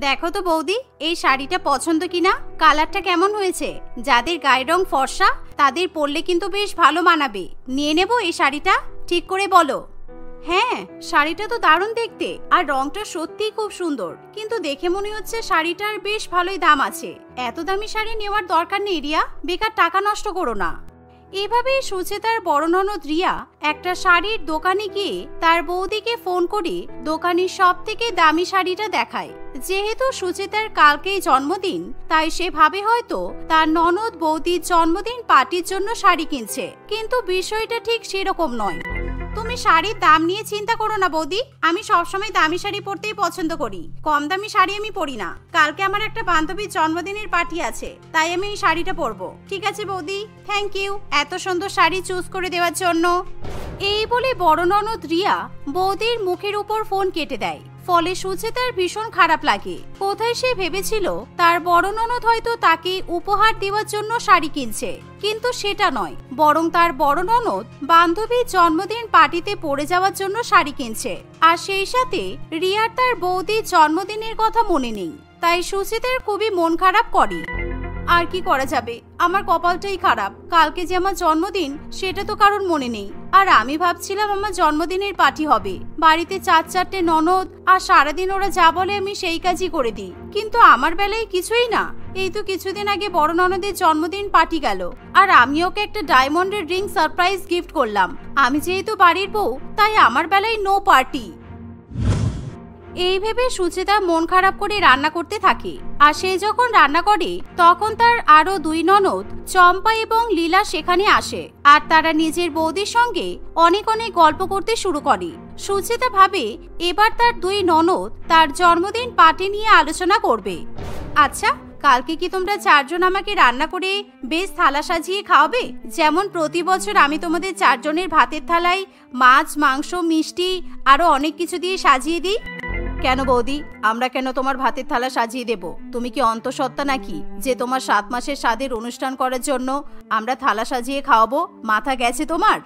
দেখো তো বৌদি, এই শাড়িটা পছন্দ কিনা, কালারটা কেমন হয়েছে। যাদের গায়ের রং ফর্সা তাদের পরলে কিন্তু বেশ ভালো মানাবে। নিয়ে নেব এই শাড়িটা, ঠিক করে বলো। হ্যাঁ, শাড়িটা তো দারুণ দেখতে আর রংটা সত্যিই খুব সুন্দর, কিন্তু দেখে মনে হচ্ছে শাড়িটার বেশ ভালোই দাম আছে। এত দামি শাড়ি নেওয়ার দরকার নেই রিয়া, বেকার টাকা নষ্ট করো না। এভাবে সুচেতার বড় ননদ রিয়া একটা শাড়ির দোকানে গিয়ে তার বৌদিকে ফোন করে দোকানের সব থেকে দামি শাড়িটা দেখায়। যেহেতু সুচেতার কালকেই জন্মদিন, তাই সে ভাবে হয়তো তার ননদ বৌদির জন্মদিন পার্টির জন্য শাড়ি কিনছে, কিন্তু বিষয়টা ঠিক সেরকম নয়। তুমি শাড়ির দাম নিয়ে চিন্তা করো না বৌদি, আমি সবসময় দামি শাড়ি পরতেই পছন্দ করি, কম দামি শাড়ি আমি পরি না। কালকে আমার একটা বান্ধবীর জন্মদিনের পার্টি আছে, তাই আমি এই শাড়িটা পরবো। ঠিক আছে বৌদি, থ্যাংক ইউ এত সুন্দর শাড়ি চুজ করে দেওয়ার জন্য। এই বলে বড় ননদ রিয়া বৌদির মুখের উপর ফোন কেটে দেয়। ফলে সুচেতার ভীষণ খারাপ লাগে। কোথায় সে ভেবেছিল তার বড় ননদ হয়তো তাকে উপহার দেওয়ার জন্য শাড়ি কিনছে, কিন্তু সেটা নয়, বরং তার বড় ননদ বান্ধবীর জন্মদিন পার্টিতে পরে যাওয়ার জন্য শাড়ি কিনছে। আর সেই সাথে রিয়ার তার বৌদির জন্মদিনের কথা মনে নেই, তাই সুচেতার খুবই মন খারাপ করে। আর কি করা যাবে, আমার কপালটাই খারাপ। কালকে যে আমার জন্মদিন সেটা তো কারোর মনে নেই, আর আমি ভাবছিলাম আমার জন্মদিনের পার্টি হবে, বাড়িতে 4-4টে ননদ, আর সারাদিন ওরা যা বলে আমি সেই কাজই করে দিই, কিন্তু আমার বেলায় কিছুই না। এই তো কিছুদিন আগে বড় ননদের জন্মদিন পার্টি গেল, আর আমি ওকে একটা ডায়মন্ডের রিং সারপ্রাইজ গিফট করলাম। আমি যেহেতু বাড়ির বউ, তাই আমার বেলায় নো পার্টি। এই ভেবে সুচেতা মন খারাপ করে রান্না করতে থাকে। আর সে যখন রান্না করে তখন তার আরো 2 ননদ চম্পা এবং লীলা সেখানে আসে, আর তারা নিজের বৌদির সঙ্গে অনেক অনেক গল্প করতে শুরু করে। সুচেতা ভাবে এবার তার 2 ননদ তার জন্মদিন পার্টি নিয়ে আলোচনা করবে। আচ্ছা, কালকে কি তোমরা 4 জন আমাকে রান্না করে বেশ থালা সাজিয়ে খাওয়াবে, যেমন প্রতি বছর আমি তোমাদের 4 জনের ভাতের থালায় মাছ, মাংস, মিষ্টি আরো অনেক কিছু দিয়ে সাজিয়ে দিই? কেন বৌদি, আমরা কেন তোমার ভাতের থালা সাজিয়ে দেব? তুমি কি অন্তঃসত্ত্বা নাকি যে তোমার 7 মাসের স্বাদের অনুষ্ঠান করার জন্য আমরা থালা সাজিয়ে খাওয়াবো? মাথা গেছে তোমার?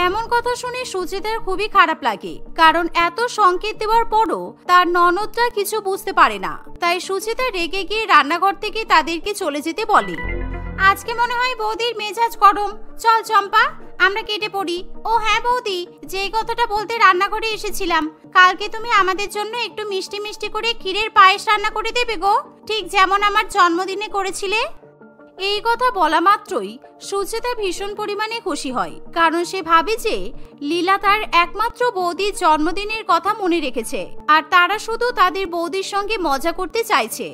এমন কথা শুনে সুচেতার খুবই খারাপ লাগে, কারণ এত সংকেত দেওয়ার পরও তার ননদরা কিছু বুঝতে পারে না। তাই সুচেতা রেগে গিয়ে রান্নাঘর থেকে তাদেরকে চলে যেতে বলে। আজকে মনে হয় বৌদির মেজাজ গরম, চল চম্পা আমরা কেটে পড়ি। ও হ্যাঁ বৌদি, যেই কথাটা বলতে রান্নাঘরে এসেছিলাম, কালকে তুমি আমাদের জন্য একটু মিষ্টি মিষ্টি করে ক্ষীরের পায়েস রান্না করে দেবে গো, ঠিক যেমন আমার জন্মদিনে করেছিলে। এই কথা বলা মাত্রই সুচেতা ভীষণ পরিমাণে খুশি হয়, কারণ সে ভাবে যে লীলা তার একমাত্র বৌদির জন্মদিনের কথা মনে রেখেছে, আর তারা শুধু তাদের বৌদির সঙ্গে মজা করতে চাইছে।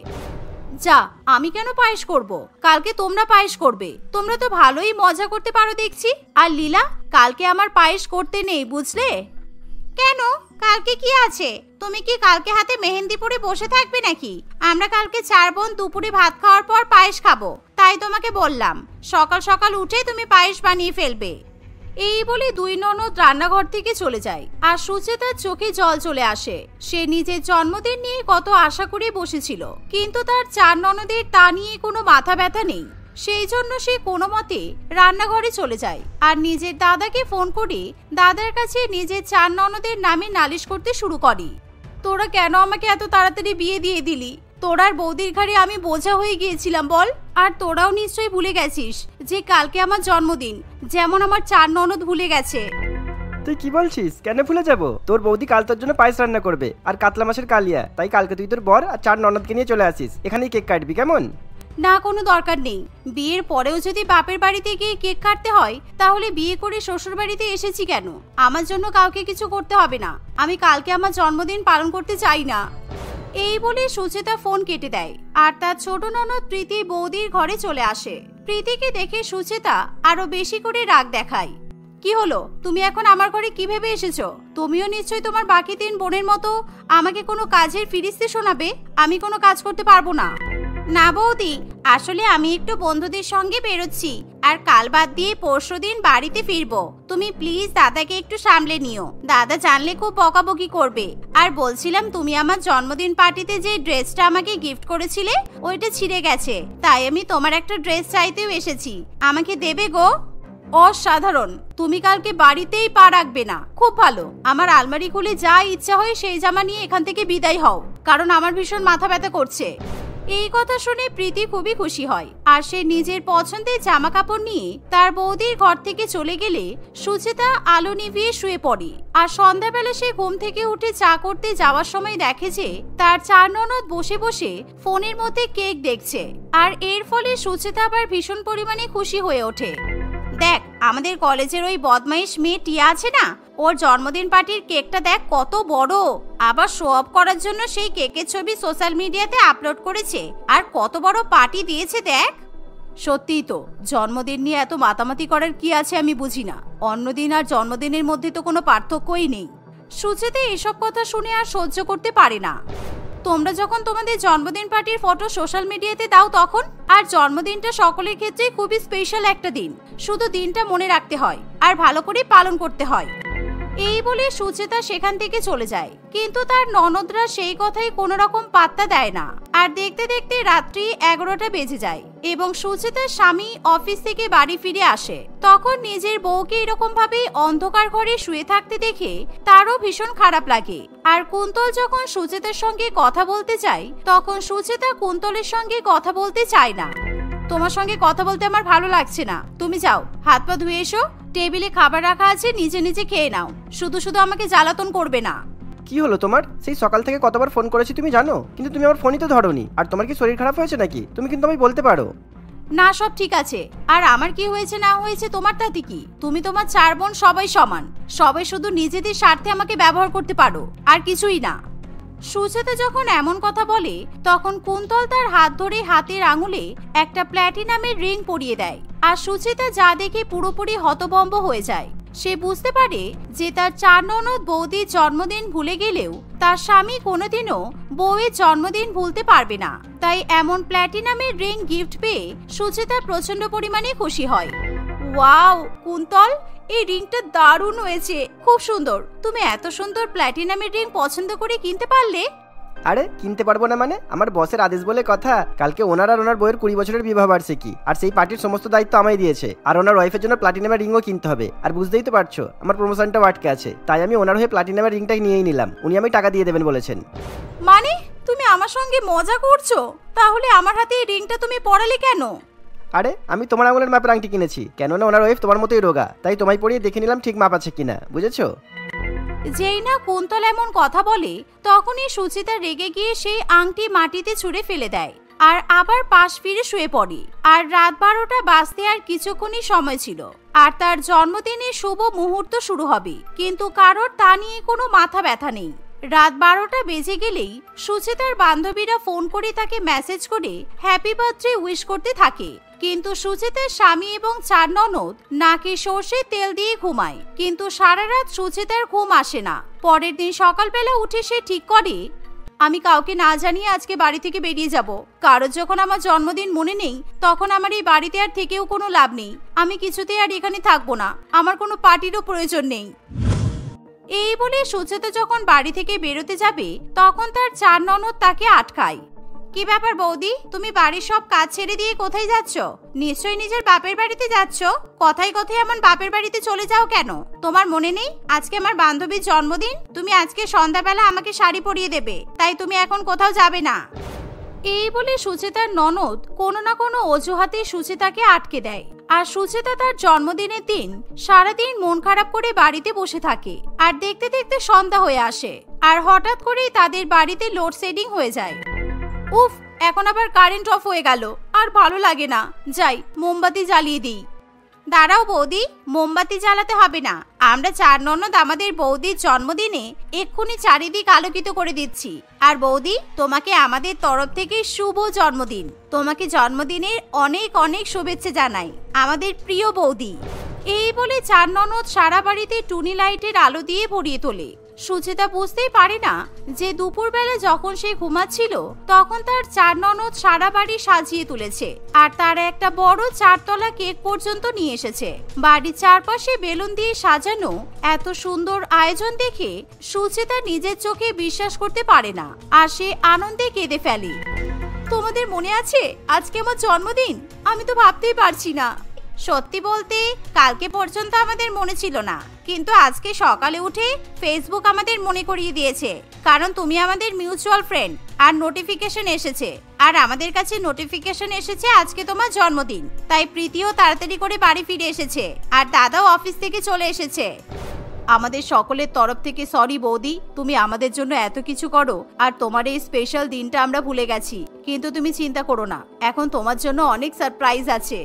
যা, আমি কেন পায়েস করব? কালকে তোমরা পায়েস করবে, তোমরা তো ভালোই মজা করতে পারো দেখছি। আর লীলা, কালকে আমার পায়েস করতে নেই, বুঝলে? কেন, কালকে কি আছে? তুমি কি কালকে হাতে মেহেন্দি পরে বসে থাকবে নাকি? আমরা কালকে 4 বোন দুপুরে ভাত খাওয়ার পর পায়েস খাবো, তাই তোমাকে বললাম সকাল সকাল উঠে তুমি পায়েস বানিয়ে ফেলবে। এই বলে 2 ননদ রান্নাঘর থেকে চলে যায়, আর সুচেতার চোখে জল চলে আসে। সে নিজের জন্মদিন নিয়ে কত আশা করে বসেছিল, কিন্তু তার 4 ননদের তা নিয়ে কোনো মাথা ব্যথা নেই। সেই জন্য সে কোনো মতে রান্নাঘরে চলে যায়, আর নিজের দাদাকে ফোন করে দাদার কাছে নিজের 4 ননদের নামে নালিশ করতে শুরু করে। তোরা কেন আমাকে এত তাড়াতাড়ি বিয়ে দিয়ে দিলি? তোরার বৌদির ঘাড়ে আমি বোঝা হয়ে গিয়েছিলাম বল? আর তোরাও নিশ্চয়ই ভুলে গেছিস যে কালকে আমার জন্মদিন, যেমন আমার 4 ননদ ভুলে গেছে। তুই কি বলছিস? কেন ভুলে যাব? তোর বৌদি কাল তোর জন্য পায়েস রান্না করবে আর কাতলা মাছের কালিয়া, তাই কালকে তুই তোর বর আর 4 ননদকে নিয়ে চলে আসিস, এখানেই কেক কাটবি, কেমন? না, কোনো দরকার নেই। বিয়ের পরেও যদি বাপের বাড়িতে গিয়ে কেক কাটতে হয়, তাহলে বিয়ে করে শ্বশুর বাড়িতে এসেছি কেন? আমার জন্য কাউকে কিছু করতে হবে না, আমি কালকে আমার জন্মদিন পালন করতে চাই না। এই বলে সুচেতা ফোন কেটে দেয়, আর তার ছোট ননদ প্রীতি বৌদির ঘরে চলে আসে। প্রীতিকে দেখে সুচেতা আরো বেশি করে রাগ দেখায়। কি হলো, তুমি এখন আমার ঘরে কি ভেবে এসেছো? তুমিও নিশ্চয়ই তোমার বাকি 3 বোনের মতো আমাকে কোনো কাজের ফিরিস্তি শোনাবে? আমি কোনো কাজ করতে পারবো না। না বৌদি, আসলে আমি একটু বন্ধুদের সঙ্গে বেরোচ্ছি, আর কাল বাদ দিয়ে পরশুদিন বাড়িতে ফিরবো। তুমি প্লিজ দাদাকে একটু সামলে নিও, দাদা জানলে খুব বকাবকি করবে। আর বলছিলাম, তুমি আমার জন্মদিন পার্টিতে যে ড্রেসটা আমাকে গিফট করেছিলে ওইটা ছিঁড়ে গেছে, তাই আমি তোমার একটা ড্রেস চাইতেও এসেছি, আমাকে দেবে গো? অসাধারণ। তুমি কালকে বাড়িতেই পা রাখবে না, খুব ভালো। আমার আলমারি খুলে যা ইচ্ছা হয় সেই জামা নিয়ে এখান থেকে বিদায় হও, কারণ আমার ভীষণ মাথা ব্যথা করছে। এই কথা শুনে প্রীতি খুবই খুশি হয় আর সে নিজের পছন্দের জামা কাপড় নিয়ে তার বৌদির ঘর থেকে চলে গেলে সুচেতা আলো নিভিয়ে শুয়ে পড়ে। আর সন্ধ্যাবেলা সে ঘুম থেকে উঠে চা করতে যাওয়ার সময় দেখে যে তার চার ননদ বসে বসে ফোনের মধ্যে কেক দেখছে। আর এর ফলে সুচেতা আবার ভীষণ পরিমাণে খুশি হয়ে ওঠে। দেখ, আমাদের কলেজের ওই বদমাইশ মেয়ে টিয়া আছে না, ওর জন্মদিন পার্টির কেকটা দেখ কত বড়। আবার শো অফ করার জন্য সেই কেকের ছবি সোশ্যাল মিডিয়াতে আপলোড করেছে আর কত বড় পার্টি দিয়েছে দেখ। সত্যিই তো, জন্মদিন নিয়ে এত মাতামাতি করার কি আছে আমি বুঝি না। অন্যদিন আর জন্মদিনের মধ্যে তো কোনো পার্থক্যই নেই। সুচেতা এসব কথা শুনে আর সহ্য করতে পারে না। তোমরা যখন তোমাদের জন্মদিন পার্টির ফটো সোশ্যাল মিডিয়াতে দাও তখন, আর জন্মদিনটা সকলের ক্ষেত্রে খুবই স্পেশাল একটা দিন, শুধু দিনটা মনে রাখতে হয় আর ভালো করে পালন করতে হয়। এই বলে সুচেতা সেখান থেকে চলে যায়, কিন্তু তার ননদরা সেই কথাই কোনো রকম পাত্তা দেয় না। আর দেখতে দেখতে রাত্রি 11টা বেজে যায় এবং সুচেতার স্বামী অফিস থেকে বাড়ি ফিরে আসে। তখন নিজের বউকে এরকম ভাবে অন্ধকার ঘরে শুয়ে থাকতে দেখে তারও ভীষণ খারাপ লাগে। আর কুন্তল যখন সুচেতার সঙ্গে কথা বলতে চায় তখন সুচেতা কুন্তলের সঙ্গে কথা বলতে চায় না। তোমার সঙ্গে কথা বলতে আমার ভালো লাগছে না, তুমি যাও হাত পা ধুয়ে এসো, টেবিলে খাবার রাখা আছে, নিজে নিজে খেয়ে নাও, শুধু শুধু আমাকে জ্বালাতন করবে না। কি হলো তোমার? সেই সকাল থেকে কতবার ফোন করেছি তুমি জানো, কিন্তু তুমি আমার ফোনই তো ধরোনি। আর তোমার কি শরীর খারাপ হয়েছে নাকি? তুমি কিন্তু আমায় বলতে পারো। না, সব ঠিক আছে। আর আমার কি হয়েছে না হয়েছে তোমার তাতে কি? তুমি তোমার 4 বোন সবাই সমান, সবাই শুধু নিজেদের স্বার্থে আমাকে ব্যবহার করতে পারো, আর কিছুই না। সুচেতা যখন এমন কথা বলে তখন কুন্তল তার হাত ধরে হাতের আঙুলে একটা প্ল্যাটিনামের রিং পরিয়ে দেয়। আর সুচেতা যা দেখে পুরোপুরি হতভম্ব হয়ে যায়। সে বুঝতে পারে যে তার 4 ননদ বৌদির জন্মদিন ভুলে গেলেও তার স্বামী কোনোদিনও বউয়ের জন্মদিন ভুলতে পারবে না। তাই এমন প্ল্যাটিনামের রিং গিফট পেয়ে সুচেতা প্রচন্ড পরিমাণে খুশি হয়। ওয়াও কুন্তল, এই রিংটা দারুণ হয়েছে, খুব সুন্দর। তুমি এত সুন্দর প্ল্যাটিনামের রিং পছন্দ করে কিনতে পারলে? আরে কিনতে পারবো না মানে? আমার বসের আদেশ বলে কথা। কালকে ওনার আর ওনার বইয়ের 20 বছরের বিবাহ বার্ষিকী, আর সেই পার্টির সমস্ত দায়িত্ব আমায় দিয়েছে। আর ওনার ওয়াইফের জন্য প্লাটিনামের রিংও কিনতে হবে। আর বুঝতেই তো পারছো আমার প্রমোশনটা আটকে আছে, তাই আমি ওনার হয়ে প্লাটিনামের রিংটাই নিয়েই নিলাম। উনি আমি টাকা দিয়ে দেবেন বলেছেন। মানে তুমি আমার সঙ্গে মজা করছো? তাহলে আমার হাতে এই রিংটা তুমি পরালে কেন? আরে আমি তোমার আঙুলের মাপের আংটি কিনেছি, কেননা ওনার ওয়াইফ তোমার মতোই রোগা, তাই তোমায় পরিয়ে দেখে নিলাম ঠিক মাপ আছে কিনা, বুঝেছো? যেই না কুন্তল এমন কথা বলে তখনই সুচিতা রেগে গিয়ে সেই আংটি মাটিতে ছুঁড়ে ফেলে দেয় আর আবার পাশ ফিরে শুয়ে পড়ে। আর রাত 12টা বাজতে আর কিছুক্ষণই সময় ছিল, আর তার জন্মদিনের শুভ মুহূর্ত শুরু হবে, কিন্তু কারোর তা নিয়ে কোনো মাথা ব্যথা নেই। রাত 12টা বেজে গেলেই সুচিতার বান্ধবীরা ফোন করে তাকে মেসেজ করে হ্যাপি বার্থডে উইশ করতে থাকে। কিন্তু সুচিতার স্বামী এবং 4 ননদ নাকে সর্ষের তেল দিয়ে ঘুমায়, কিন্তু সারা রাত সুচিতার ঘুম আসে না। পরের দিন সকালবেলা উঠে সে ঠিক করে, আমি কাউকে না জানিয়ে আজকে বাড়ি থেকে বেরিয়ে যাব। কারোর যখন আমার জন্মদিন মনে নেই তখন আমার এই বাড়িতে আর থেকেও কোনো লাভ নেই। আমি কিছুতেই আর এখানে থাকবো না, আমার কোনো পার্টিরও প্রয়োজন নেই। এই বলে সুচেতা যখন বাড়ি থেকে বেরোতে যাবে তখন তার 4 ননদ তাকে আটকায়। কি ব্যাপার বৌদি, তুমি বাড়ির সব কাজ ছেড়ে দিয়ে কোথায় যাচ্ছ? নিশ্চয়ই নিজের বাপের বাড়িতে যাচ্ছ। কথায় কথায় আমার বাপের বাড়িতে চলে যাও কেন? তোমার মনে নেই আজকে আমার বান্ধবীর জন্মদিন? তুমি আজকে সন্ধ্যাবেলা আমাকে শাড়ি পরিয়ে দেবে, তাই তুমি এখন কোথাও যাবে না। এই বলে সুচেতার ননদ কোনো না কোনো অজুহাতে সুচেতাকে আটকে দেয়। আর সুচেতা তার জন্মদিনের দিন সারাদিন মন খারাপ করে বাড়িতে বসে থাকে। আর দেখতে দেখতে সন্ধ্যা হয়ে আসে, আর হঠাৎ করেই তাদের বাড়িতে লোডশেডিং হয়ে যায়। উফ, এখন আবার কারেন্ট অফ হয়ে গেল, আর ভালো লাগে না। যাই মোমবাতি জ্বালিয়ে দিই। দাঁড়াও বৌদি, মোমবাতি জ্বালাতে হবে না। আমরা 4 ননদ আমাদের বৌদির জন্মদিনে এক্ষুনি চারিদিক আলোকিত করে দিচ্ছি। আর বৌদি, তোমাকে আমাদের তরফ থেকে শুভ জন্মদিন। তোমাকে জন্মদিনের অনেক অনেক শুভেচ্ছা জানাই, আমাদের প্রিয় বৌদি। এই বলে 4 ননদ সারা বাড়িতে টুনি লাইটের আলো দিয়ে ভরিয়ে তোলে। সুচেতা বুঝতেই পারে না যে দুপুরবেলা যখন সে ঘুমাচ্ছিল তখন তার 4 ননদ সারা বাড়ি সাজিয়ে তুলেছে, আর তার একটা বড় 4 তলা কেক পর্যন্ত নিয়ে এসেছে। বাড়ির চারপাশে বেলুন দিয়ে সাজানো এত সুন্দর আয়োজন দেখে সুচেতা নিজের চোখে বিশ্বাস করতে পারে না, আর সে আনন্দে কেঁদে ফেলে। তোমাদের মনে আছে আজকে আমার জন্মদিন? আমি তো ভাবতেই পারছি না। সত্যি বলতে কালকে পর্যন্ত আমাদের মনে ছিল না, কিন্তু আজকে সকালে উঠে ফেসবুক আমাদের মনে করিয়ে দিয়েছে, কারণ তুমি আমাদের মিউচুয়াল ফ্রেন্ড। আর নোটিফিকেশন এসেছে, আর আমাদের কাছে নোটিফিকেশন এসেছে আজকে তোমার জন্মদিন। তাই প্রীতিও তাড়াতাড়ি করে বাড়ি ফিরে এসেছে, আর দাদাও অফিস থেকে চলে এসেছে। আমাদের সকলের তরফ থেকে সরি বৌদি, তুমি আমাদের জন্য এত কিছু করো, আর তোমার এই স্পেশাল দিনটা আমরা ভুলে গেছি। কিন্তু তুমি চিন্তা করো না, এখন তোমার জন্য অনেক সারপ্রাইজ আছে।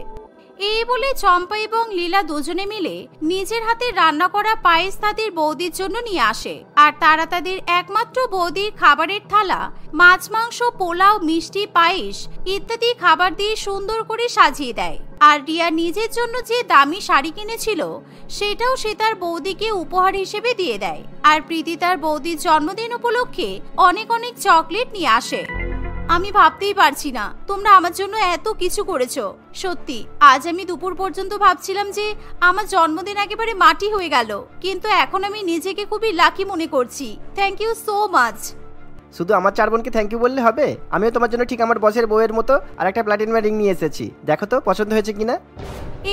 এই বলে চম্পা এবং লীলা দুজনে মিলে নিজের হাতে রান্না করা পায়েস তাদের বৌদির জন্য নিয়ে আসে। আর তারা তাদের একমাত্র বৌদির খাবারের থালা মাছ, মাংস, পোলাও, মিষ্টি, পায়েস ইত্যাদি খাবার দিয়ে সুন্দর করে সাজিয়ে দেয়। আর রিয়া নিজের জন্য যে দামি শাড়ি কিনেছিল সেটাও সে তার বৌদিকে উপহার হিসেবে দিয়ে দেয়। আর প্রীতি তার বৌদির জন্মদিন উপলক্ষে অনেক অনেক চকলেট নিয়ে আসে। আমি ভাবতেই পারছি না তোমরা আমার জন্য এত কিছু করেছো। সত্যি আজ আমি দুপুর পর্যন্ত ভাবছিলাম যে আমার জন্মদিন একেবারে মাটি হয়ে গেল, কিন্তু এখন আমি নিজেকে খুবই লাকি মনে করছি। Thank you so much. শুধু আমার 4 বোনকে থ্যাংক ইউ বললে হবে? আমিও তোমার জন্য ঠিক আমার বসের বউয়ের মতো আর একটা প্লাটিনাম রিং নিয়ে এসেছি, দেখো তো পছন্দ হয়েছে কিনা।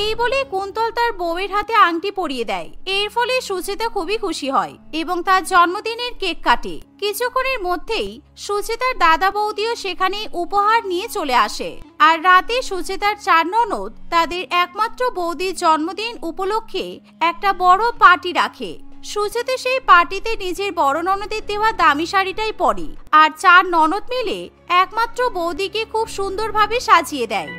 এই বলে কুন্তল তার বউয়ের হাতে আংটি পরিয়ে দেয়। এর ফলে সুচেতা খুবই খুশি হয় এবং তার জন্মদিনের কেক কাটে। কিছুক্ষণের মধ্যেই সুচেতার দাদা বৌদিও সেখানে উপহার নিয়ে চলে আসে। আর রাতে সুচেতার 4 ননদ তাদের একমাত্র বৌদির জন্মদিন উপলক্ষে একটা বড় পার্টি রাখে। সুচেতা সেই পার্টিতে নিজের বড় ননদের দেওয়া দামি শাড়িটাই পরে, আর 4 ননদ মিলে একমাত্র বৌদিকে খুব সুন্দরভাবে সাজিয়ে দেয়।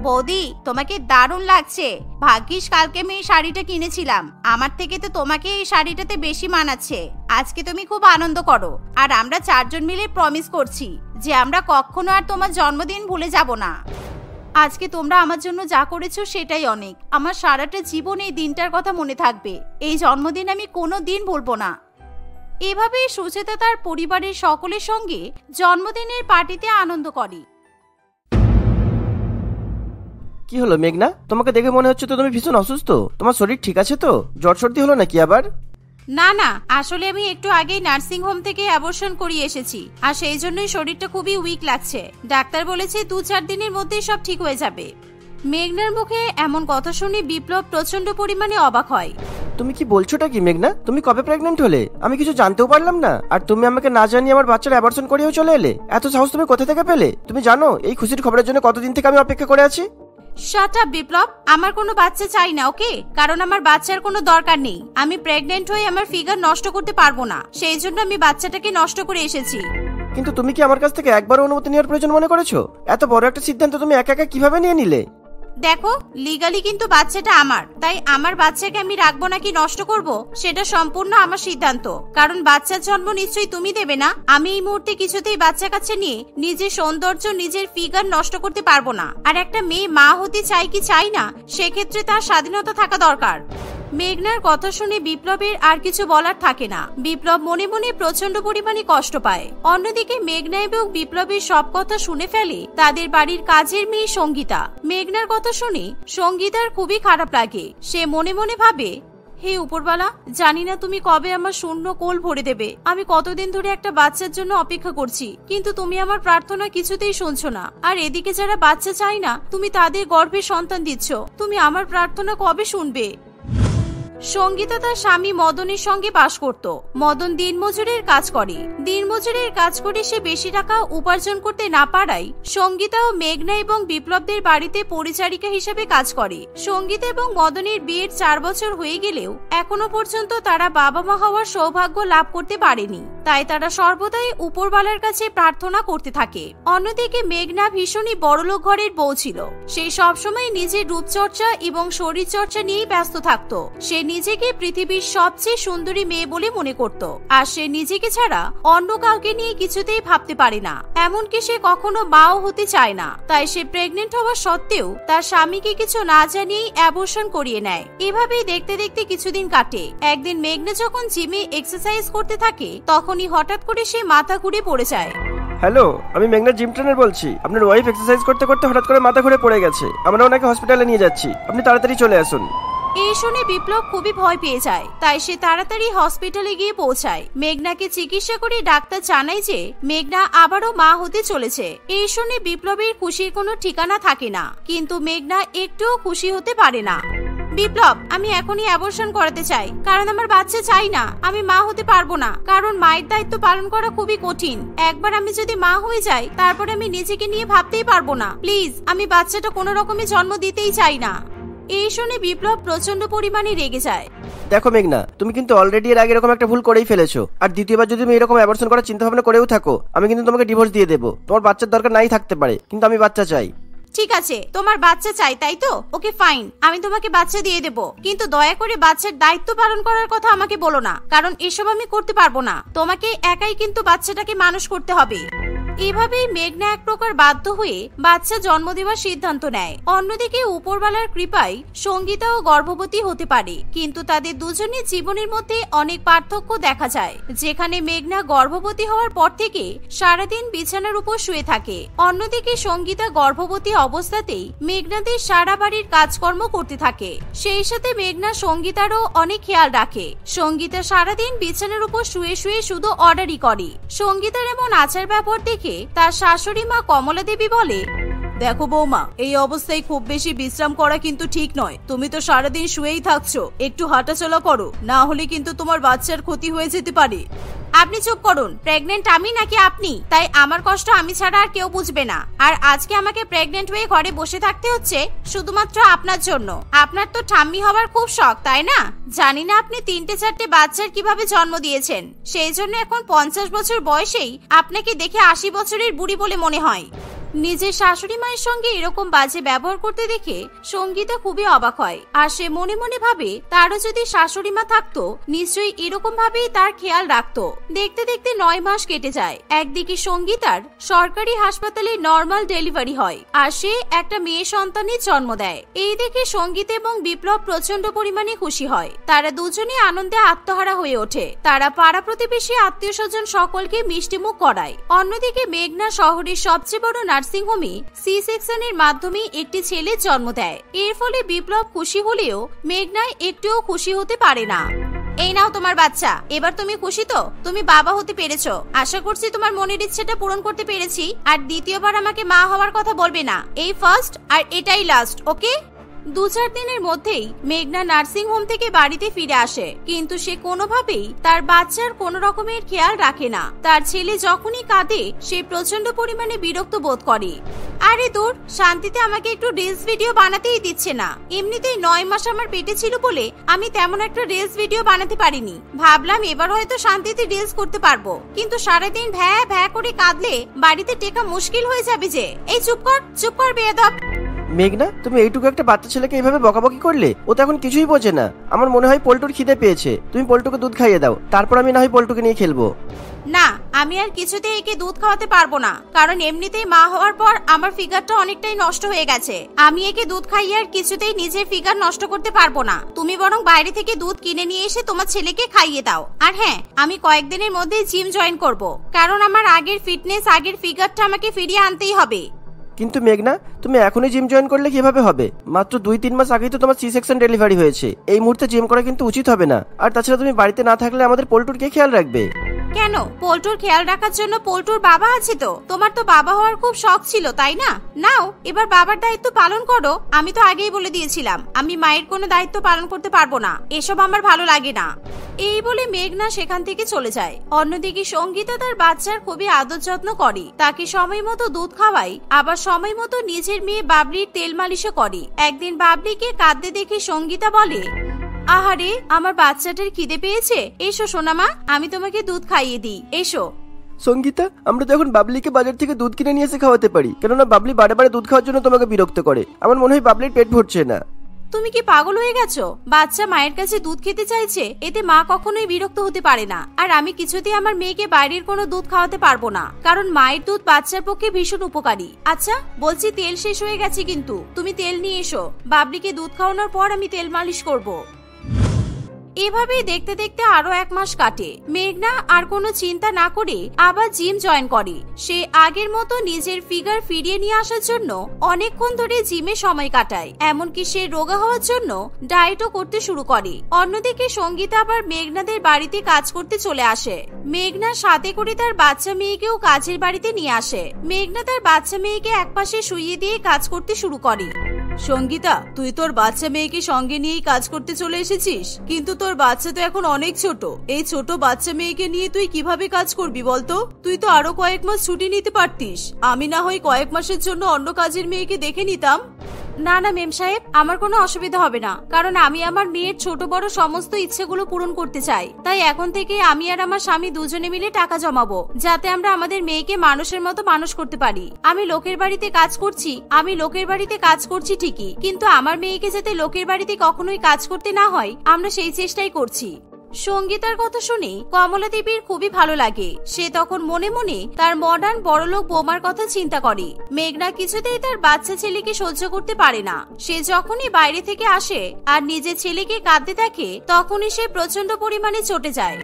বৌদি, তোমাকে দারুণ লাগছে। ভাগ্যিস কালকে আমি এই শাড়িটা কিনেছিলাম, আমার থেকে তো তোমাকে এই শাড়িটাতে বেশি মানাচ্ছে। আজকে তুমি খুব আনন্দ করো, আর আমরা 4 জন মিলে প্রমিস করছি যে আমরা কখনো আর তোমার জন্মদিন ভুলে যাব না। আজকে তোমরা আমার জন্য যা করেছো সেটাই অনেক। আমার সারাটা জীবন এই দিনটার কথা মনে থাকবে। এই জন্মদিন আমি কোনো দিন ভুলবো না। এভাবে সুচেতা তার পরিবারের সকলের সঙ্গে জন্মদিনের পার্টিতে আনন্দ করে। কি হলো মেঘনা, তোমাকে দেখে মনে হচ্ছে তো তুমি ভীষণ অসুস্থ। তোমার শরীর ঠিক আছে তো? জ্বর সর্দি হলো নাকি আবার? না না, আসলে আমি একটু আগেই নার্সিং হোম থেকে অ্যাবর্শন করিয়ে এসেছি, আর সেই জন্যই শরীরটা খুবই উইক লাগছে। ডাক্তার বলেছে 2-4 দিনের মধ্যেই সব ঠিক হয়ে যাবে। মেঘনার মুখে এমন কথা শুনে বিপ্লব প্রচন্ড পরিমাণে অবাক হয়। তুমি কি বলছোটা কি মেঘনা? তুমি কবে প্রেগন্যান্ট হলে? আমি কিছু জানতেও পারলাম না, আর তুমি আমাকে না জানিয়ে আমার বাচ্চার অ্যাবর্শন করিয়েও চলে এলে। এত সাহস তুমি কোথা থেকে পেলে? তুমি জানো এই খুশির খবরের জন্য কতদিন থেকে আমি অপেক্ষা করে আছি? শাট আপ বিপ্লব, আমার কোনো বাচ্চা চাই না, ওকে? কারণ আমার বাচ্চার কোনো দরকার নেই। আমি প্রেগন্যান্ট হয়ে আমার ফিগার নষ্ট করতে পারবো না, সেই জন্য আমি বাচ্চাটাকে নষ্ট করে এসেছি। কিন্তু তুমি কি আমার কাছ থেকে একবারও অনুমতি নেওয়ার প্রয়োজন মনে করেছো? এত বড় একটা সিদ্ধান্ত তুমি একা একা কিভাবে নিয়ে নিলে? দেখো, লিগালি কিন্তু বাচ্চাটা আমার, তাই আমার বাচ্চাকে আমি রাখবো নাকি নষ্ট করব সেটা সম্পূর্ণ আমার সিদ্ধান্ত। কারণ বাচ্চার জন্ম নিশ্চয়ই তুমি দেবে না। আমি এই মুহূর্তে কিছুতেই বাচ্চা কাচ্চা নিয়ে নিজের সৌন্দর্য, নিজের ফিগার নষ্ট করতে পারবো না। আর একটা মেয়ে মা হতে চাই কি চাই না, সেক্ষেত্রে তার স্বাধীনতা থাকা দরকার। মেঘনার কথা শুনে বিপ্লবের আর কিছু বলার থাকে না। বিপ্লব মনে মনে প্রচন্ড পরিমাণে কষ্ট পায়। অন্যদিকে মেঘনা এবং বিপ্লবের সব কথা শুনে ফেলে তাদের বাড়ির কাজের মেয়ে সঙ্গীতা। মেঘনার কথা শুনে সঙ্গীতার খুবই খারাপ লাগে। সে মনে মনে ভাবে, হে উপরওয়ালা, জানি না তুমি কবে আমার শূন্য কোল ভরে দেবে। আমি কতদিন ধরে একটা বাচ্চার জন্য অপেক্ষা করছি, কিন্তু তুমি আমার প্রার্থনা কিছুতেই শুনছো না। আর এদিকে যারা বাচ্চা চাই না, তুমি তাদের গর্ভে সন্তান দিচ্ছ। তুমি আমার প্রার্থনা কবে শুনবে? সঙ্গীতা তার স্বামী মদনের সঙ্গে বাস করত। মদন দিনমজুরের কাজ করে। দিনমজুরের কাজ করে সে বেশি টাকা উপার্জন করতে না পারায় সঙ্গীতা ও মেঘনা এবং বিপ্লবদের বাড়িতে পরিচারিকা হিসেবে কাজ করে। সঙ্গীতা এবং মদনের বিয়ের 4 বছর হয়ে গেলেও এখনো পর্যন্ত তারা বাবা মা হওয়ার সৌভাগ্য লাভ করতে পারেনি। তাই তারা সর্বদাই উপরওয়ালার কাছে প্রার্থনা করতে থাকে। অন্যদিকে মেঘনা ভীষণই বড়লোক ঘরের বউ ছিল। সে সবসময় নিজের রূপচর্চা এবং শরীর চর্চা নিয়েই ব্যস্ত থাকত। সে নিজেকে পৃথিবীর সবচেয়ে সুন্দরী মেয়ে বলে মনে করত, আর সে নিজেকে ছাড়া অন্য কাউকে নিয়ে কিছুতেই ভাবতে পারে না। এমনকি সে কখনো মাও হতে চায় না। তাই সে প্রেগনেন্ট হওয়া সত্ত্বেও তার স্বামীকে কিছু না জানিয়েই অ্যাবর্শন করিয়ে নেয়। এভাবেই দেখতে দেখতে কিছুদিন কাটে। একদিন মেঘনা যখন জিমে এক্সারসাইজ করতে থাকে, তখনই হঠাৎ করে সে মাথা ঘুরে পড়ে যায়। হ্যালো, আমি মেঘনা জিম ট্রেনার বলছি। আপনার ওয়াইফ এক্সারসাইজ করতে করতে হঠাৎ করে মাথা ঘুরে পড়ে গেছে। আমরা ওনাকে হসপিটালে নিয়ে যাচ্ছি, আপনি তাড়াতাড়ি চলে আসুন। এই শুনে বিপ্লব খুবই ভয় পেয়ে যায়, তাই সে তাড়াতাড়ি হসপিটালে গিয়ে পৌঁছায়। মেঘনাকে চিকিৎসা করে ডাক্তার জানায় যে মেঘনা আবারও মা হতে চলেছে। এই শুনে বিপ্লবের খুশির কোনো ঠিকানা থাকে না, কিন্তু মেঘনা একটুও খুশি হতে পারে না। বিপ্লব, আমি এখনই অ্যাবর্শন করাতে চাই, কারণ আমার বাচ্চা চাই না। আমি মা হতে পারবো না, কারণ মায়ের দায়িত্ব পালন করা খুবই কঠিন। একবার আমি যদি মা হয়ে যাই, তারপরে আমি নিজেকে নিয়ে ভাবতেই পারবো না। প্লিজ, আমি বাচ্চাটা কোনো রকমে জন্ম দিতেই চাই না। এই শুনে বিপ্লব প্রচন্ড পরিমাণে রেগে যায়। দেখো মেঘনা, তুমি কিন্তু অলরেডি এর আগে এরকম একটা ভুল করেই ফেলেছো, আর দ্বিতীয়বার যদি তুমি এরকম অ্যাবর্শন করার চিন্তা ভাবনা করেও থাকো, আমি কিন্তু তোমাকে ডিভোর্স দিয়ে দেবো। তোমার বাচ্চার দরকার নাই থাকতে পারে, কিন্তু আমি বাচ্চা চাই। ঠিক আছে, তোমার বাচ্চা চাই তাই তো? ওকে ফাইন, আমি তোমাকে বাচ্চা দিয়ে দেবো, কিন্তু দয়া করে বাচ্চার দায়িত্ব পালন করার কথা আমাকে বলো না, কারণ এসব আমি করতে পারবো না। তোমাকে একাই কিন্তু বাচ্চাটাকে মানুষ করতে হবে। এভাবেই মেঘনা এক প্রকার বাধ্য হয়ে বাচ্চা জন্ম দেওয়ার সিদ্ধান্ত নেয়। অন্যদিকে উপরওয়ালার কৃপায় সঙ্গীতাও গর্ভবতী হতে পারে, কিন্তু তাদের দুজনের জীবনের মধ্যে অনেক পার্থক্য দেখা যায়। যেখানে মেঘনা গর্ভবতী হওয়ার পর থেকে সারাদিন বিছানার উপর শুয়ে থাকে, অন্যদিকে সঙ্গীতা গর্ভবতী অবস্থাতেই মেঘনাদের সারা বাড়ির কাজকর্ম করতে থাকে। সেই সাথে মেঘনা সঙ্গীতারও অনেক খেয়াল রাখে। সঙ্গীতা সারাদিন বিছানার উপর শুয়ে শুয়ে শুধু অর্ডারই করে। সঙ্গীতার এমন আচার ব্যবহার দেখে তার শাশুড়ি মা কমলা দেবী বলে, দেখো বৌমা, এই অবস্থায় খুব বেশি বিশ্রাম করা কিন্তু ঠিক নয়। তুমি তো সারাদিন শুয়েই থাকছো, একটু হাঁটাচলা করো, না হলে কিন্তু তোমার বাচ্চার ক্ষতি হয়ে যেতে পারে। আপনি চুপ করুন। প্রেগনেন্ট আমি নাকি আপনি? তাই আমার কষ্ট আমি ছাড়া আর কেউ বুঝবে না। আর আজকে আমাকে প্রেগনেন্ট হয়ে ঘরে বসে থাকতে হচ্ছে শুধুমাত্র আপনার জন্য। আপনার তো ঠাম্মি হবার খুব শখ, তাই না? জানি না আপনি 3-4টে বাচ্চার কিভাবে জন্ম দিয়েছেন, সেই জন্য এখন 50 বছর বয়সেই আপনাকে দেখে 80 বছরের বুড়ি বলে মনে হয়। নিজের শাশুড়ি মায়ের সঙ্গে এরকম বাজে ব্যবহার করতে দেখে সঙ্গীতা খুবই অবাক হয়, আর সে মনে মনে ভাবে তারও যদি শাশুড়ি মা থাকতো নিশ্চয়ই এরকম ভাবেই তার খেয়াল রাখতো। দেখতে দেখতে 9 মাস কেটে যায়। একদিকে সঙ্গীতার সরকারি হাসপাতালে নর্মাল ডেলিভারি হয়, আর সে একটা মেয়ে সন্তানের জন্ম দেয়। এই দেখে সঙ্গীত এবং বিপ্লব প্রচন্ড পরিমাণে খুশি হয়। তারা দুজনে আনন্দে আত্মহারা হয়ে ওঠে। তারা পাড়া প্রতিবেশী আত্মীয় স্বজন সকলকে মিষ্টিমুখ করায়। অন্যদিকে মেঘনা শহরের সবচেয়ে বড় নার্সিং হোমে সি সেকশনের মাধ্যমে একটি ছেলের জন্ম দেয়। এর ফলে বিপ্লব খুশি হলেও মেঘনা একটুও খুশি হতে পারে না। এই নাও তোমার বাচ্চা, এবার তুমি খুশি তো? তুমি বাবা হতে পেরেছো। আশা করছি তোমার মনের ইচ্ছেটা পূরণ করতে পেরেছি। আর দ্বিতীয়বার আমাকে মা হওয়ার কথা বলবে না। এই ফার্স্ট আর এটাই লাস্ট, ওকে? 2-4 দিনের মধ্যেই মেঘনা নার্সিং হোম থেকে বাড়িতে ফিরে আসে, কিন্তু সে কোনোভাবেই তার বাচ্চার কোনো রকমের খেয়াল রাখে না। তার ছেলে যখনই কাঁদে সে প্রচন্ড পরিমাণে বিরক্ত বোধ করে। আরে দূর, শান্তিতে আমাকে একটু রিলস ভিডিও বানাতেই দিচ্ছে না। এমনিতেই 9 মাস আমার পেটে ছিল বলে আমি তেমন একটা রিলস ভিডিও বানাতে পারিনি। ভাবলাম এবার হয়তো শান্তিতে রিলস করতে পারবো, কিন্তু সারাদিন ভ্যা ভ্যা করে কাঁদলে বাড়িতে টেকা মুশকিল হয়ে যাবে যে। এই চুপ কর বেয়াদব। মেঘনা, তুমি এইটুকু একটা বাচ্চা ছেলেকে এইভাবে বকাবকি করলে? ও তো এখন কিছুই বোঝে না। আমার মনে হয় পল্টুর খিদে পেয়েছে, তুমি পল্টুকে দুধ খাইয়ে দাও, তারপর আমি না হয় পল্টুকে নিয়ে খেলবো। না, আমি আর কিছুতেই একে দুধ খাওয়াতে পারবো না, কারণ এমনিতেই মা হওয়ার পর আমার ফিগারটা অনেকটাই নষ্ট হয়ে গেছে। আমি একে দুধ খাইয়ে আর কিছুতেই নিজের ফিগার নষ্ট করতে পারবো না। তুমি বরং বাইরে থেকে দুধ কিনে নিয়ে এসে তোমার ছেলেকে খাইয়ে দাও। আর হ্যাঁ, আমি কয়েকদিনের মধ্যে জিম জয়েন করব, কারণ আমার আগের ফিটনেস, আগের ফিগারটা আমাকে ফিরিয়ে আনতেই হবে। কিন্তু মেঘনা, তুমি এখনই জিম জয়েন করলে কিভাবে হবে? মাত্র 2-3 মাস আগেই তো তোমার সি সেকশন ডেলিভারি হয়েছে। এই মুহূর্তে জিম করা কিন্তু উচিত হবে না। আর তাছাড়া তুমি বাড়িতে না থাকলে আমাদের পল্টুর কে খেয়াল রাখবে? কেন? পল্টুর খেয়াল রাখার জন্য পল্টুর বাবা আছে তো। তোমার তো বাবা হওয়ার খুব শখ ছিল, তাই না? নাও, এবার বাবার দায়িত্ব পালন করো। আমি তো আগেই বলে দিয়েছিলাম আমি মায়ের কোনো দায়িত্ব পালন করতে পারবো না। এসব আমার ভালো লাগে না। এই বলে মেঘনা সেখান থেকে চলে যায়। অন্যদিকে সঙ্গীতা তার বাচ্চার খুবই আদর যত্ন করে, তাকে সময় মতো দুধ খাওয়ায়, আবার সময় মতো নিজের মেয়ে বাবলির তেল মালিশও করে। একদিন বাবলিকে কাঁদতে দেখে সঙ্গীতা বলে, আহারে, আমার বাচ্চাটার খিদে পেয়েছে, এসো সোনামা, আমি তোমাকে দুধ খাইয়ে দিই, এসো। সঙ্গীতা, আমরা তো এখন বাবলিকে বাজার থেকে দুধ কিনে নিয়ে এসে খাওয়াতে পারি, কেননা বাবলি বারে বারে দুধ খাওয়ার জন্য তোমাকে বিরক্ত করে। আমার মনে হয় বাবলির পেট ভরছে না। তুমি কি পাগল হয়ে গেছো? বাচ্চা মায়ের কাছে দুধ খেতে চাইছে, এতে মা কখনোই বিরক্ত হতে পারে না। আর আমি কিছুতেই আমার মেয়েকে বাইরের কোনো দুধ খাওয়াতে পারবো না, কারণ মায়ের দুধ বাচ্চার পক্ষে ভীষণ উপকারী। আচ্ছা বলছি, তেল শেষ হয়ে গেছে, কিন্তু তুমি তেল নিয়ে এসো। বাবলিকে দুধ খাওয়ানোর পর আমি তেল মালিশ করব। এভাবেই দেখতে দেখতে আরো 1 মাস কাটে। মেঘনা আর কোনো চিন্তা না করে আবার জিম জয়েন করে। সে আগের মতো নিজের ফিগার ফিরিয়ে নিয়ে আসার জন্য অনেকক্ষণ ধরে জিমে সময় কাটায়। এমনকি সে রোগা হওয়ার জন্য ডায়েটও করতে শুরু করে। অন্যদিকে সঙ্গীতা আবার মেঘনাদের বাড়িতে কাজ করতে চলে আসে। মেঘনার সাথে করে তার বাচ্চা মেয়েকেও কাজের বাড়িতে নিয়ে আসে। মেঘনা তার বাচ্চা মেয়েকে একপাশে শুইয়ে দিয়ে কাজ করতে শুরু করে। সঙ্গীতা, তুই তোর বাচ্চা মেয়েকে সঙ্গে নিয়েই কাজ করতে চলে এসেছিস, কিন্তু তোর বাচ্চা তো এখন অনেক ছোট। এই ছোট বাচ্চা মেয়েকে নিয়ে তুই কিভাবে কাজ করবি বলতো? তুই তো আরো কয়েক মাস ছুটি নিতে পারতিস। আমি না হয় কয়েক মাসের জন্য অন্য কাজের মেয়েকে দেখে নিতাম। না না মেম সাহেব, আমার কোনো অসুবিধা হবে না, কারণ আমি আমার মেয়ের ছোট বড় সমস্ত ইচ্ছেগুলো পূরণ করতে চাই। তাই এখন থেকে আমি আর আমার স্বামী দুজনে মিলে টাকা জমাবো, যাতে আমরা আমাদের মেয়েকে মানুষের মতো মানুষ করতে পারি। আমি লোকের বাড়িতে কাজ করছি ঠিকই, কিন্তু আমার মেয়েকে যাতে লোকের বাড়িতে কখনোই কাজ করতে না হয়, আমরা সেই চেষ্টাই করছি। সঙ্গীতার কথা শুনে কমলা দেবীর খুবই ভালো লাগে। সে তখন মনে মনে তার মডার্ন বড়লোক বৌমার কথা চিন্তা করে। মেঘনা কিছুতেই তার বাচ্চা ছেলেকে সহ্য করতে পারে না। সে যখনই বাইরে থেকে আসে আর নিজের ছেলেকে কাঁদতে দেখে, তখনই সে প্রচন্ড পরিমাণে চটে যায়।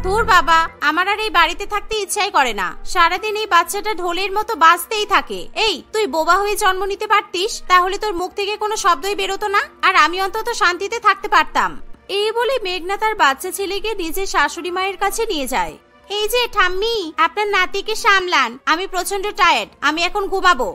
তোর বাবা, আমার আর এই বাড়িতে থাকতে ইচ্ছাই করে না। সারাদিন এই বাচ্চাটা ঢোলের মতো বাজতেই থাকে। এই, তুই বোবা হয়ে জন্ম নিতে পারতিস, তাহলে তোর মুখ থেকে কোনো শব্দই বেরোতো না, আর আমি অন্তত শান্তিতে থাকতে পারতাম। এই বলে মেঘনা তার বাচ্চা ছেলেকে নিজের শাশুড়ি মায়ের কাছে নিয়ে যায়। এই যে ঠাম্মি, আপনার নাতিকে সামলান, আমি প্রচন্ড টায়ার্ড, আমি এখন ঘুমাবো।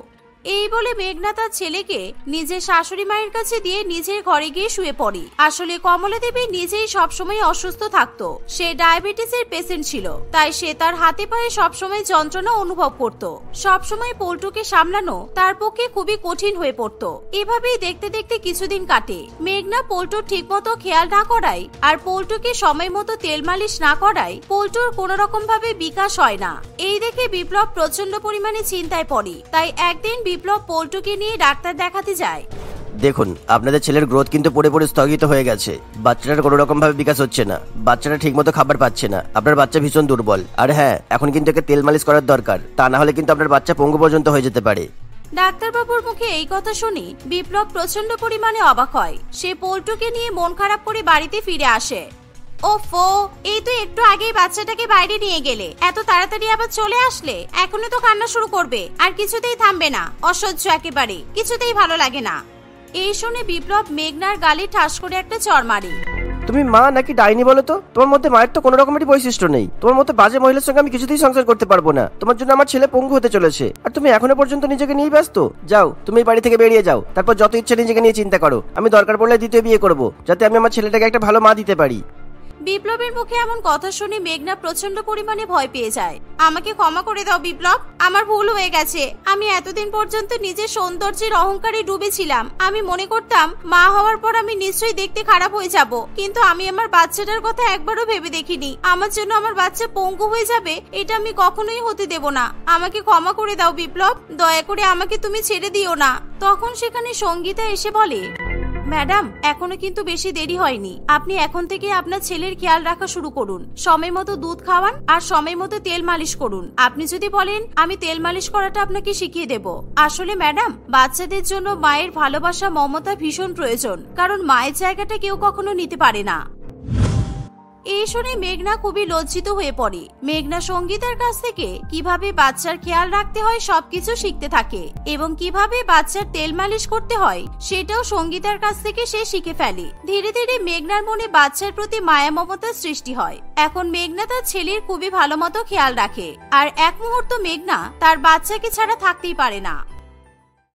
এই বলে মেঘনা তার ছেলেকে নিজের শাশুড়ি মায়ের কাছে দিয়ে নিজের ঘরে গিয়ে শুয়ে পড়ে। আসলে কমলা দেবী নিজেই সবসময় অসুস্থ থাকতো। সে ডায়াবেটিসের পেশেন্ট ছিল, তাই সে তার হাতে পায়ে সবসময় যন্ত্রণা অনুভব করত। সবসময় পল্টুকে সামলানো তার পক্ষে খুবই কঠিন হয়ে পড়তো। এভাবেই দেখতে দেখতে কিছুদিন কাটে। মেঘনা পল্টুর ঠিক মতো খেয়াল না করায় আর পল্টুকে সময় মতো তেল মালিশ না করায় পল্টুর কোন রকম ভাবে বিকাশ হয় না। এই দেখে বিপ্লব প্রচন্ড পরিমাণে চিন্তায় পড়ে। তাই একদিন বিপ্লব পল্টুকে নিয়ে ডাক্তার দেখাতে যায়। দেখুন, আপনাদের ছেলের গ্রোথ কিন্তু পড়ে পড়ে স্থগিত হয়ে গেছে। বাচ্চাটার কোনো রকম ভাবে বিকাশ হচ্ছে না। বাচ্চাটা ঠিক মতো খাবার পাচ্ছে না। আপনার বাচ্চা ভীষণ দুর্বল। আর হ্যাঁ, এখন কিন্তু একে তেল মালিশ করার দরকার, তা না হলে কিন্তু আপনার বাচ্চা পঙ্গু পর্যন্ত হয়ে যেতে পারে। ডাক্তারবাবুর মুখে এই কথা শুনে বিপ্লব প্রচন্ড পরিমাণে অবাক হয়। সে পল্টুকে নিয়ে মন খারাপ করে বাড়িতে ফিরে আসে। ওফো, এই তো একটু আগেই বাচ্চাটাকে বাইরে নিয়ে গেলে, এত তাড়াতাড়ি আবার চলে আসলে? এখনো তো কান্না শুরু করবে, আর কিছুতেই থামবে না। অসহ্য একেবারে, কিছুতেই ভালো লাগে না। এই শুনে বিপ্লব মেঘনার গালে ঠাস করে একটা চড় মারে। তুমি মা নাকি ডাইনি বলো তো? তোমার মধ্যে মায়ের তো কোনো রকমেরই বৈশিষ্ট্য নেই। তোমার মতো বাজে মহিলার সঙ্গে আমি কিছুতেই সংসার করতে পারবো না। তোমার জন্য আমার ছেলে পঙ্গু হতে চলেছে, আর তুমি এখনো পর্যন্ত নিজেকে নিয়ে ব্যস্ত। যাও, তুমি এই বাড়ি থেকে বেরিয়ে যাও, তারপর যত ইচ্ছে নিজেকে নিয়ে চিন্তা করো। আমি দরকার পড়লে দ্বিতীয় বিয়ে করবো, যাতে আমি আমার ছেলেটাকে একটা ভালো মা দিতে পারি। বিপ্লবের মুখে এমন কথা শুনে মেঘনা প্রচন্ড পরিমাণে ভয় পেয়ে যায়। আমাকে ক্ষমা করে দাও বিপ্লব, আমার ভুল হয়ে গেছে। আমি এতদিন পর্যন্ত নিজের সৌন্দর্যের অহংকারে ডুবেছিলাম। আমি মনে করতাম মা হওয়ার পর আমি নিশ্চয়ই দেখতে খারাপ হয়ে যাব, কিন্তু আমি আমার বাচ্চাটার কথা একবারও ভেবে দেখিনি। আমার জন্য আমার বাচ্চা পঙ্গু হয়ে যাবে, এটা আমি কখনোই হতে দেব না। আমাকে ক্ষমা করে দাও বিপ্লব, দয়া করে আমাকে তুমি ছেড়ে দিও না। তখন সেখানে সঙ্গীতা এসে বলে, ম্যাডাম, এখনো কিন্তু বেশি দেরি হয়নি। আপনি এখন থেকে আপনার ছেলের খেয়াল রাখা শুরু করুন। সময় মতো দুধ খাওয়ান আর সময় মতো তেল মালিশ করুন। আপনি যদি বলেন আমি তেল মালিশ করাটা আপনাকে শিখিয়ে দেব। আসলে ম্যাডাম, বাচ্চাদের জন্য মায়ের ভালোবাসা মমতা ভীষণ প্রয়োজন, কারণ মায়ের জায়গাটা কেউ কখনো নিতে পারে না। এই শুনে মেঘনা খুবই লজ্জিত হয়ে পড়ে। মেঘনা সঙ্গীতার কাছ থেকে কিভাবে বাচ্চার খেয়াল রাখতে হয় সবকিছু শিখতে থাকে, এবং কিভাবে বাচ্চার তেল মালিশ করতে হয় সেটাও সঙ্গীতার কাছ থেকে সে শিখে ফেলে। ধীরে ধীরে মেঘনার মনে বাচ্চার প্রতি মায়া মমতার সৃষ্টি হয়। এখন মেঘনা তার ছেলের খুবই ভালো মতো খেয়াল রাখে, আর এক মুহূর্ত মেঘনা তার বাচ্চাকে ছাড়া থাকতেই পারে না।